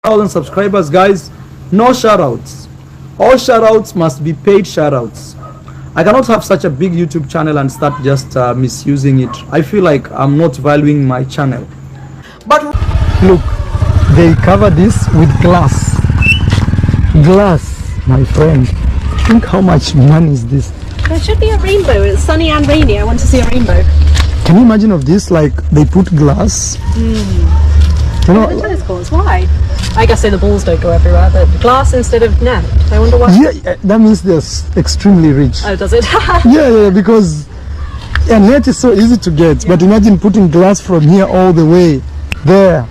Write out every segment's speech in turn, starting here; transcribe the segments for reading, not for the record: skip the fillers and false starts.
6,000 subscribers, guys. No shoutouts. All shoutouts must be paid shoutouts. I cannot have such a big YouTube channel and start just misusing it. I feel like I'm not valuing my channel. But look, they cover this with glass. Glass, my friend. Think how much money is this? There should be a rainbow. It's sunny and rainy. I want to see a rainbow. Can you imagine of this? Like they put glass. You know, The tennis courts. Why? I guess so the balls don't go everywhere, but glass instead of net. I wonder why. yeah, that means they're extremely rich. Oh, does it? Yeah, because net is so easy to get. But imagine putting glass from here all the way there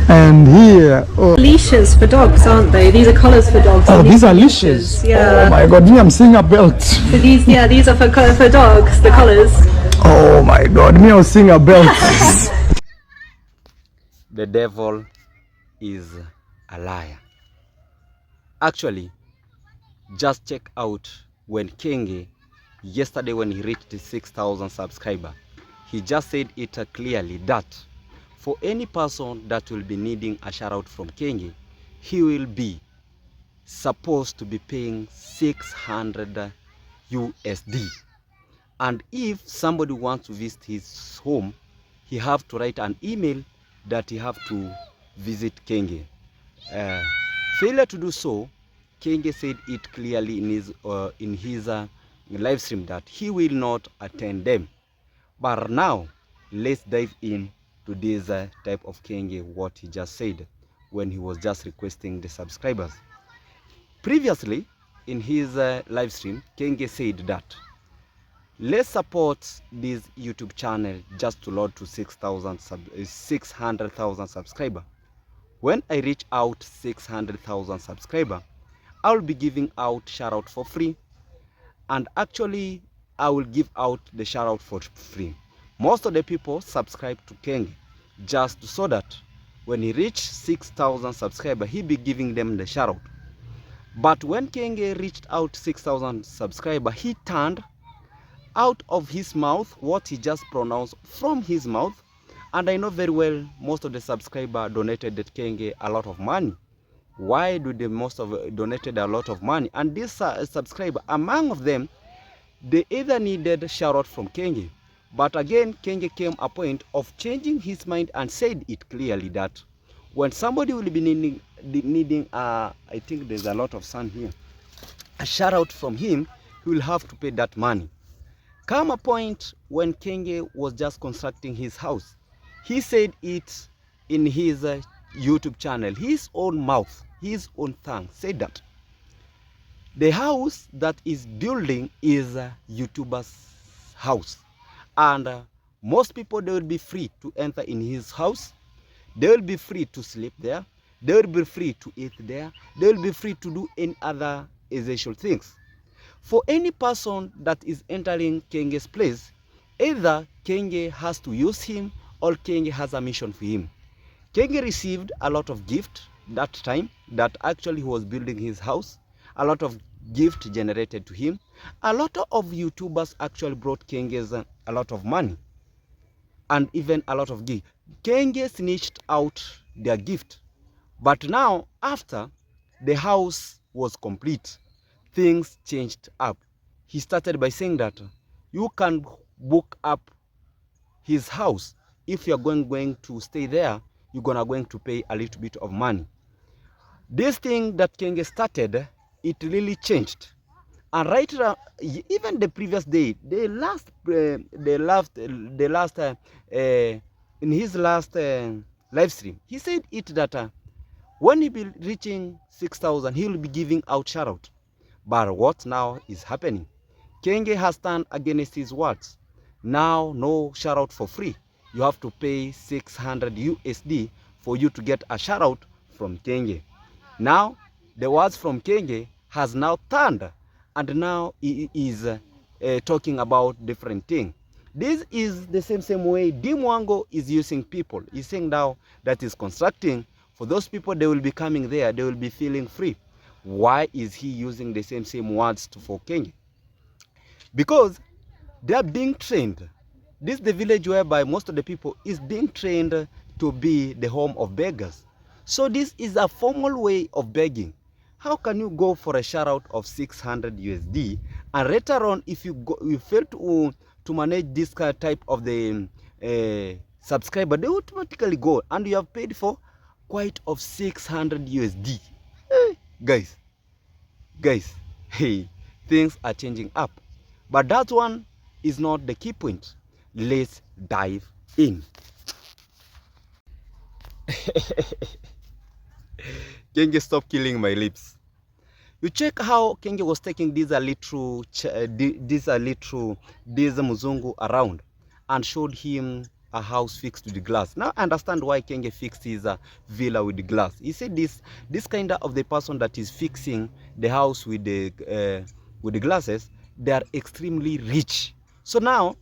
and here. Oh, Leashes for dogs, aren't they? These are collars for dogs. oh and these are are leashes. Yeah. Oh my God, me, I'm seeing a belt. So these are for dogs. The collars. Oh my God, me, I'm seeing a belt. The devil is a liar. Actually, just check out when Kenge, yesterday when he reached 6,000 subscribers, he just said it clearly that for any person that will be needing a shout out from Kenge, he will be supposed to be paying 600 USD. And if somebody wants to visit his home, he have to write an email that he have to visit Kenge. Failure to do so, Kenge said it clearly in his live stream that he will not attend them. But now, let's dive in to this type of Kenge, what he just said when he was just requesting the subscribers. Previously, in his live stream, Kenge said that let's support this YouTube channel just to load to 600,000 subscribers. When I reach out 600,000 subscribers, I will be giving out shout out for free. And actually, I will give out the shout out for free. Most of the people subscribe to Kenge just so that when he reach 6,000 subscribers, he be giving them the shout out. But when Kenge reached out 6,000 subscribers, he turned out of his mouth what he just pronounced from his mouth. And I know very well most of the subscribers donated that Kenge a lot of money. Why do they most of donated a lot of money? And this subscriber, among of them, they either needed shout out from Kenge, but again Kenge came a point of changing his mind and said it clearly that when somebody will be needing I think there's a lot of sun here, a shout out from him, he will have to pay that money. Come a point when Kenge was just constructing his house, he said it in his YouTube channel, his own mouth, his own tongue, said that the house that is building is a YouTuber's house. And most people, they will be free to enter in his house. They will be free to sleep there. They will be free to eat there. They will be free to do any other essential things. For any person that is entering Kenge's place, either Kenge has to use him or Kenge has a mission for him. Kenge received a lot of gift that time that actually he was building his house. A lot of gift generated to him. A lot of YouTubers actually brought Kenge's a lot of money. And even a lot of gift. Kenge snitched out their gift. But now, after the house was complete, things changed up. He started by saying that you can book up his house. If you're going to stay there, you're going to pay a little bit of money. This thing that Kenge started, it really changed. And right now, even the previous day, in his last live stream, he said it that when he be reaching 6,000, he will be giving out shout out. But what now is happening? Kenge has turned against his words. Now, no shout out for free. You have to pay 600 USD for you to get a shout out from Kenge. Now, the words from Kenge has now turned, and now he is talking about different thing. This is the same way Dimwango is using people. He's saying now that is constructing. For those people, they will be coming there. They will be feeling free. Why is he using the same words for Kenge? Because they are being trained. This is the village whereby most of the people is being trained to be the home of beggars. So this is a formal way of begging. How can you go for a shout out of 600 USD and later on, if you fail to manage this type of the subscriber, they automatically go and you have paid for quite of 600 USD. Guys, hey, things are changing up. But that one is not the key point. Let's dive in. Kenge, stop killing my lips. You check how Kenge was taking this Muzungu around and showed him a house fixed with glass. Now I understand why Kenge fixed his villa with the glass. He said this kind of the person that is fixing the house with the glasses, they are extremely rich. So now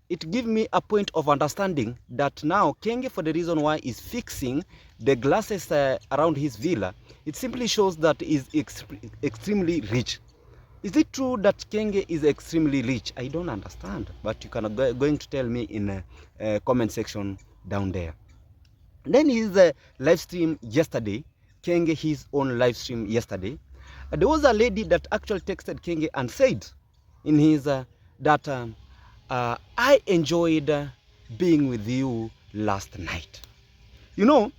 it gives me a point of understanding that now Kenge, for the reason why he's fixing the glasses around his villa, it simply shows that he's extremely rich. Is it true that Kenge is extremely rich? I don't understand, but you can going to tell me in a comment section down there. Then his live stream yesterday, Kenge, his own live stream yesterday, there was a lady that actually texted Kenge and said in his that I enjoyed being with you last night. You know,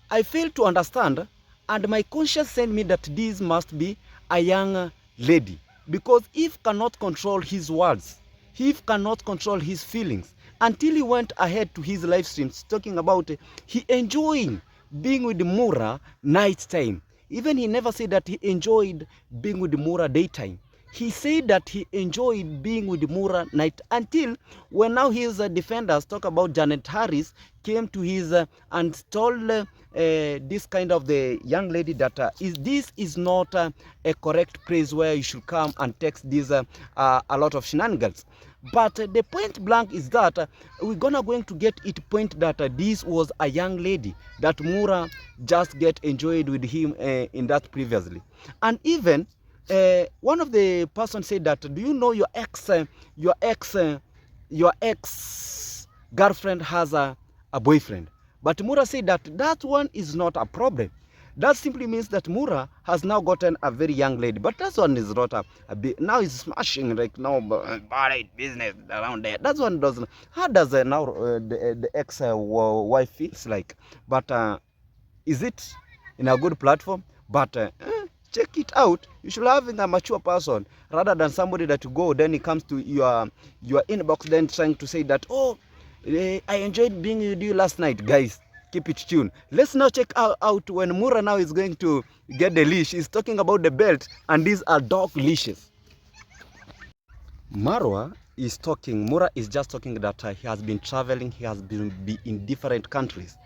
I failed to understand, and my conscience sent me that this must be a young lady, because Eve cannot control his words, Eve cannot control his feelings, until he went ahead to his live streams talking about he enjoying being with Mura night time. Even he never said that he enjoyed being with Mura daytime. He said that he enjoyed being with Mura night, until when now his defenders talk about Janet Harris came to his and told this kind of the young lady that this is not a correct place where you should come and text this a lot of shenanigans. But the point blank is that we're going to get it point that this was a young lady that Mura just get enjoyed with him in that previously. And even one of the person said that, do you know your ex girlfriend has a boyfriend? But Mura said that one is not a problem. That simply means that Mura has now gotten a very young lady. But that one is not a bit. Now he's smashing like now bad business around there. That one doesn't. How does now the ex wife feels like? But is it in a good platform? But check it out. You should have a mature person rather than somebody that you go, then it comes to your inbox, then trying to say that, oh, I enjoyed being with you last night. Guys, keep it tuned. Let's now check out when Mura now is going to get the leash. He's talking about the belt, and these are dog leashes. Mura is just talking that he has been traveling, he has been in different countries.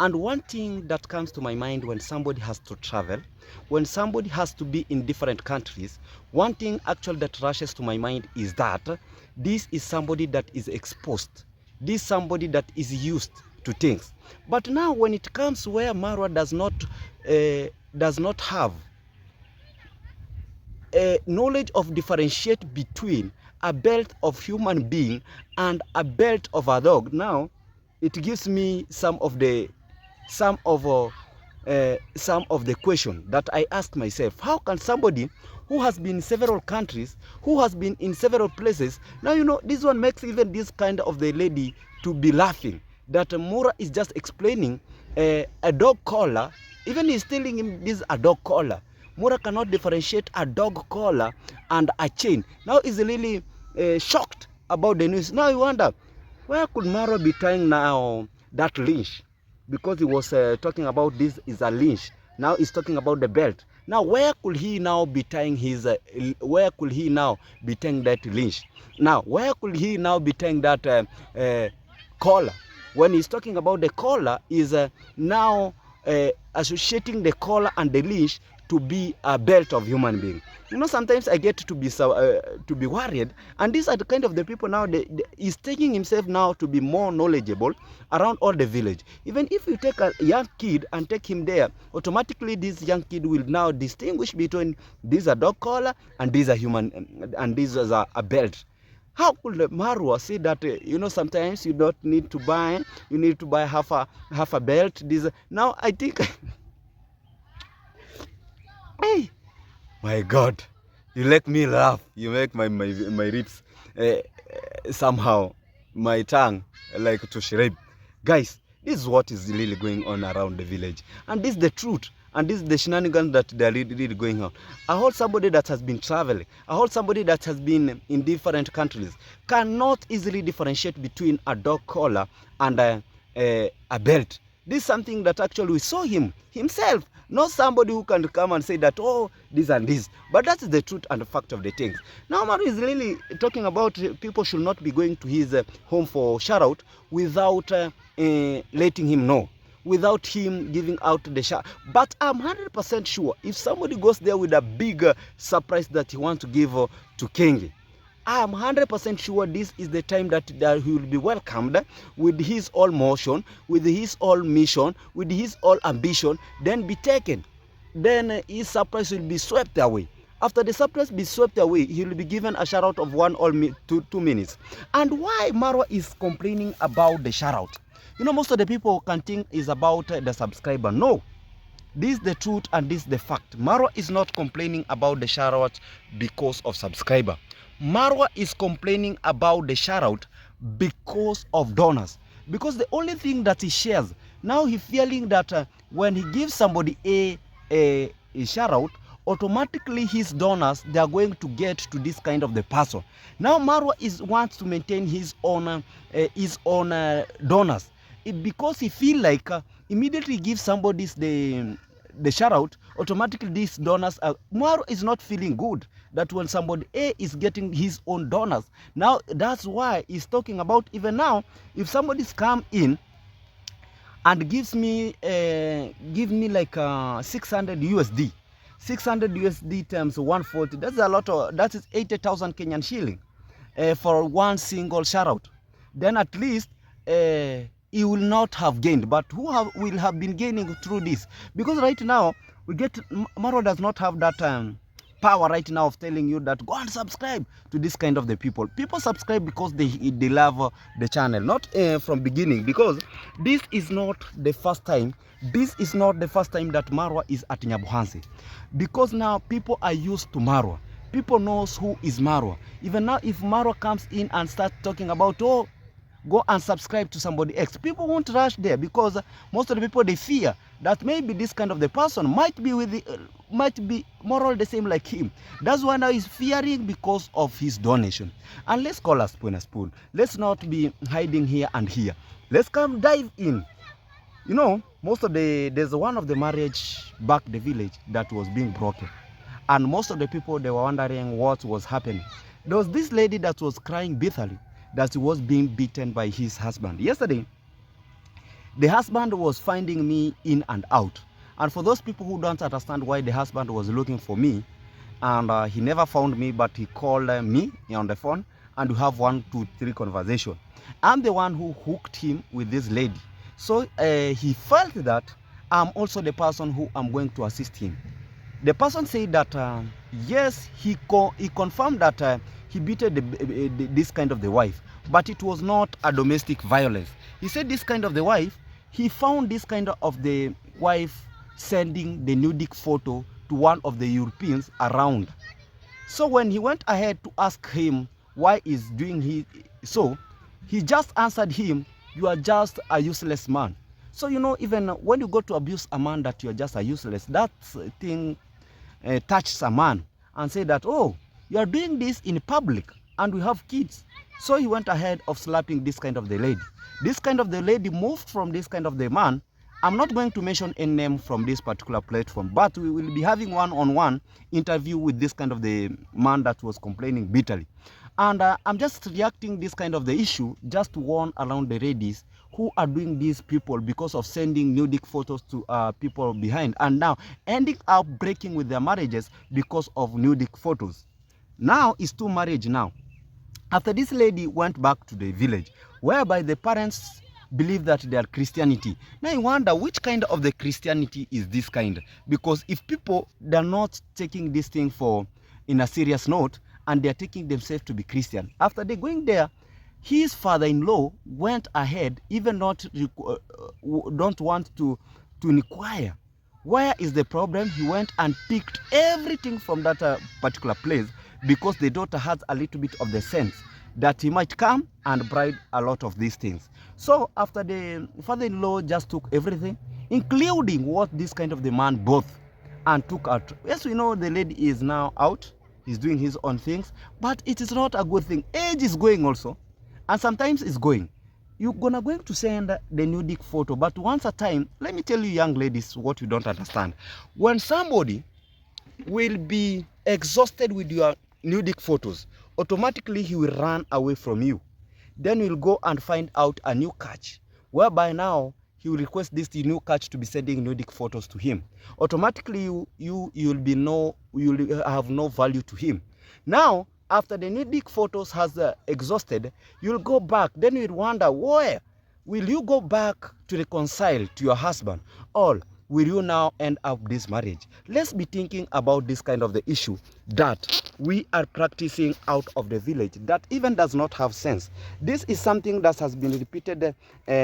And one thing that comes to my mind when somebody has to travel, when somebody has to be in different countries, one thing actually that rushes to my mind is that this is somebody that is exposed. This is somebody that is used to things. But now when it comes where Marwa does not have a knowledge of differentiate between a belt of human being and a belt of a dog, now it gives me some of the question that I ask myself. How can somebody who has been in several countries, who has been in several places, now you know this one makes even this kind of the lady to be laughing, that Mura is just explaining a dog collar. Even he's telling him this is a dog collar. Mura cannot differentiate a dog collar and a chain. Now he's really shocked about the news. Now you wonder, where could Mura be tying now that leash? Because he was talking about this is a leash. Now he's talking about the belt. Now where could he now be tying his? Where could he now be tying that leash? Now where could he now be tying that collar? When he's talking about the collar, is now associating the collar and the leash to be a belt of human being. You know, sometimes I get to be worried, and these are the kind of the people now. He's taking himself now to be more knowledgeable around all the village. Even if you take a young kid and take him there, automatically this young kid will now distinguish between these are dog collar and these are human, and these are a belt. How could Marwa say that, sometimes you don't need to buy, you need to buy half a belt? This now I think, hey, my God, you make me laugh. You make my lips somehow, my tongue like to shriek. Guys, this is what is really going on around the village, and this is the truth. And this is the shenanigans that they're really going on. I heard somebody that has been traveling, I heard somebody that has been in different countries, cannot easily differentiate between a dog collar and a belt. This is something that actually we saw him himself, not somebody who can come and say that, oh, this and this. But that is the truth and the fact of the things. Now, Maru is really talking about people should not be going to his home for shout out without letting him know, without him giving out the shout. But I'm 100% sure if somebody goes there with a big surprise that he wants to give to Kengi, I'm 100% sure this is the time that he will be welcomed with his all motion, with his all mission, with his all ambition, then be taken. Then his surprise will be swept away. After the surprise be swept away, he will be given a shout out of 2 minutes. And why Marwa is complaining about the shout out? Most of the people can think is about the subscriber. No. This is the truth and this is the fact. Marwa is not complaining about the shout out because of subscriber. Marwa is complaining about the shout out because of donors. Because the only thing that he shares, now he's feeling that when he gives somebody a shout out, automatically his donors, they are going to get to this kind of the person. Now Marwa wants to maintain his own donors. Because he feel like immediately give somebody the shout out, automatically these donors are, Marwa is not feeling good that when somebody is getting his own donors. Now that's why he's talking about, even now, if somebody's come in and give me like 600 USD, 600 USD times 140, that's a lot of, that is 80,000 Kenyan shilling for one single shout out. Then at least he will not have gained, but will have been gaining through this? Because right now Marwa does not have that power right now of telling you that go and subscribe to this kind of the people. People subscribe because they love the channel, not from beginning. Because this is not the first time. This is not the first time that Marwa is at Nyabuhansi. Because now people are used to Marwa. People knows who is Marwa. Even now, if Marwa comes in and starts talking about, oh, go and subscribe to somebody else, people won't rush there, because most of the people, they fear that maybe this kind of the person might be more or the same like him. That's why now he's fearing because of his donation. And let's call a spoon a spoon. Let's not be hiding here and here. Let's come dive in. There's one of the marriage back the village that was being broken, and most of the people, they were wondering what was happening. There was this lady that was crying bitterly that was being beaten by his husband. Yesterday, the husband was finding me in and out. And for those people who don't understand why the husband was looking for me, and he never found me, but he called me on the phone, and we have 1, 2, 3 conversation. I'm the one who hooked him with this lady. So he felt that I'm also the person who am going to assist him. The person said that yes, he confirmed that he beat this kind of the wife, but it was not a domestic violence. He said this kind of the wife, he found this kind of the wife sending the nudic photo to one of the Europeans around. So when he went ahead to ask him why he's doing so, he just answered him, you are just a useless man. So even when you go to abuse a man that you are just a useless, that thing touches a man and say that, oh, you are doing this in public and we have kids. So he went ahead of slapping this kind of the lady. This kind of the lady moved from this kind of the man. I'm not going to mention any name from this particular platform, but we will be having one-on-one interview with this kind of the man that was complaining bitterly. And I'm just reacting this kind of the issue just to warn around the ladies who are doing these people because of sending nudic photos to people behind, and now ending up breaking with their marriages because of nudic photos. Now it's 2 marriage now. After this lady went back to the village, whereby the parents believe that they are Christianity. Now I wonder which kind of the Christianity is this kind, because if people, they're not taking this thing in a serious note, and they are taking themselves to be Christian. After they going there, his father-in-law went ahead, even don't want to inquire where is the problem. He went and picked everything from that particular place, because the daughter has a little bit of the sense that he might come and bribe a lot of these things. So after the father-in-law just took everything, including what this kind of the man bought, and took out. Yes, we know the lady is now out. He's doing his own things, but it is not a good thing. Age is going also, and sometimes it's going. You're going to send the nudic photo, but once a time, let me tell you young ladies what you don't understand. When somebody will be exhausted with your nudic photos, automatically he will run away from you. Then you'll go and find out a new catch, whereby now he will request this new catch to be sending nudic photos to him. Automatically you'll have no value to him. Now after the nudic photos has exhausted, you'll go back. Then you'll wonder, where will you go back to reconcile to your husband, or will you now end up this marriage? Let's be thinking about this kind of the issue that we are practicing out of the village, that even does not have sense. This is something that has been repeated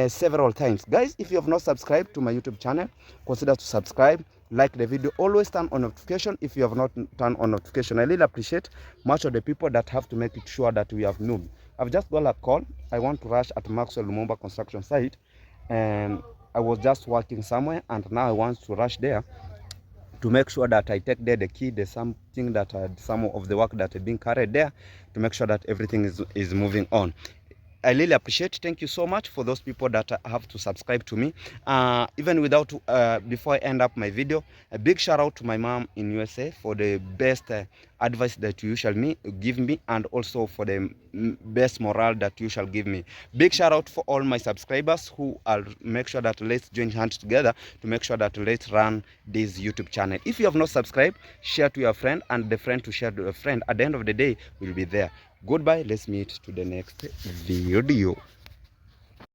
several times. Guys, if you have not subscribed to my YouTube channel, consider to subscribe, like the video, always turn on notification. If you have not turned on notification, I really appreciate much of the people that have to make it sure that we have known. I've just got a call. I want to rush at Maxwell Lumumba construction site, and I was just working somewhere, and now I want to rush there to make sure that I take there the key. There's something that some of the work that are being carried there, to make sure that everything is moving on. I really appreciate. Thank you so much for those people that have to subscribe to me. Even without, before I end up my video, a big shout out to my mom in USA for the best advice that you shall give me, and also for the best morale that you shall give me. Big shout out for all my subscribers who are make sure that let's join hands together to make sure that let's run this YouTube channel. If you have not subscribed, share to your friend, and the friend to share to a friend. At the end of the day, we'll be there. Goodbye. Let's meet to the next video.